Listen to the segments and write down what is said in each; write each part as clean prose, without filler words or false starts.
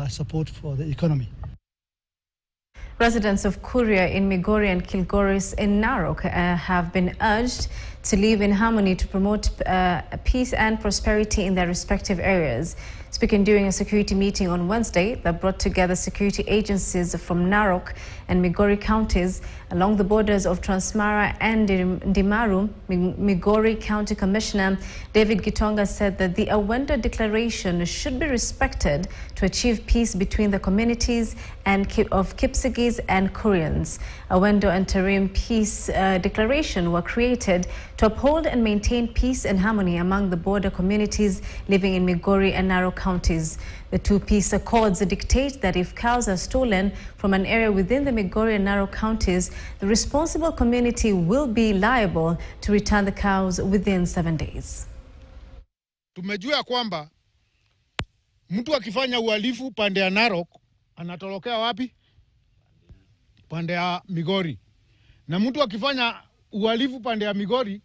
support for the economy. Residents of Kuria in Migori and Kilgoris in Narok have been urged to live in harmony to promote peace and prosperity in their respective areas. Speaking during a security meeting on Wednesday that brought together security agencies from Narok and Migori counties along the borders of Transmara and Ndimaru, Migori County Commissioner David Gitonga said that the Awendo Declaration should be respected to achieve peace between the communities of Kipsigis and Kurians. Awendo Interim Peace Declaration were created to uphold and maintain peace and harmony among the border communities living in Migori and Narok counties. The two peace accords dictate that if cows are stolen from an area within the Migori and Narok counties, the responsible community will be liable to return the cows within 7 days. Tumejua kwamba mtu akifanya uhalifu pande ya Narok anatolokea wapi? Pande ya Migori. Na mtu akifanya uhalifu pande ya Migori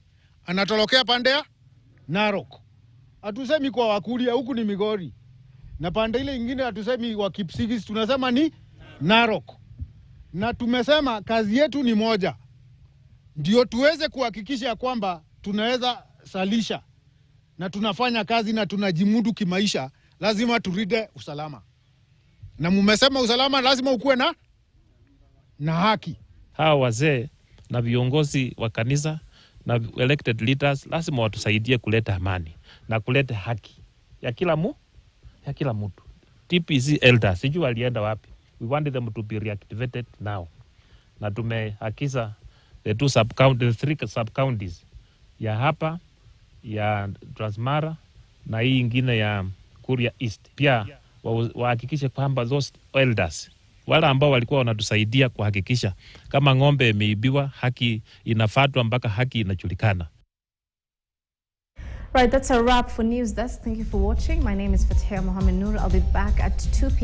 anatolokea pande ya Narok. Hatusemi kwa Wakuria, huku ni Migori. Na pande ile nyingine hatusemi wa Kipsigis, tunasema ni Narok. Na tumesema kazi yetu ni moja. Ndio tuweze kuhakikisha kwamba tunaweza salisha na tunafanya kazi na tunajimudu kimaisha, lazima turide usalama. Na mumesema usalama lazima ukuwe na haki. Hawa wazee na viongozi wa kanisa na elected leaders lazima watusaidie kuleta amani na kuleta haki ya kila mtu. TPC elders sijui walienda wapi. We want them to be reactivated now. Na tumehakisha the three sub counties ya hapa ya Transmara na hii ingine ya Kuria East. Pia wahakikishe kwamba those elders wala ambao walikuwa wanatusaidia kuhakikisha kama ng'ombe imeibiwa, haki inafuatwa mpaka haki inajulikana. Right, that's a wrap for News Desk. Thank you for watching. My name is Fatia Mohammed Noor. I'll be back at 2 p.m.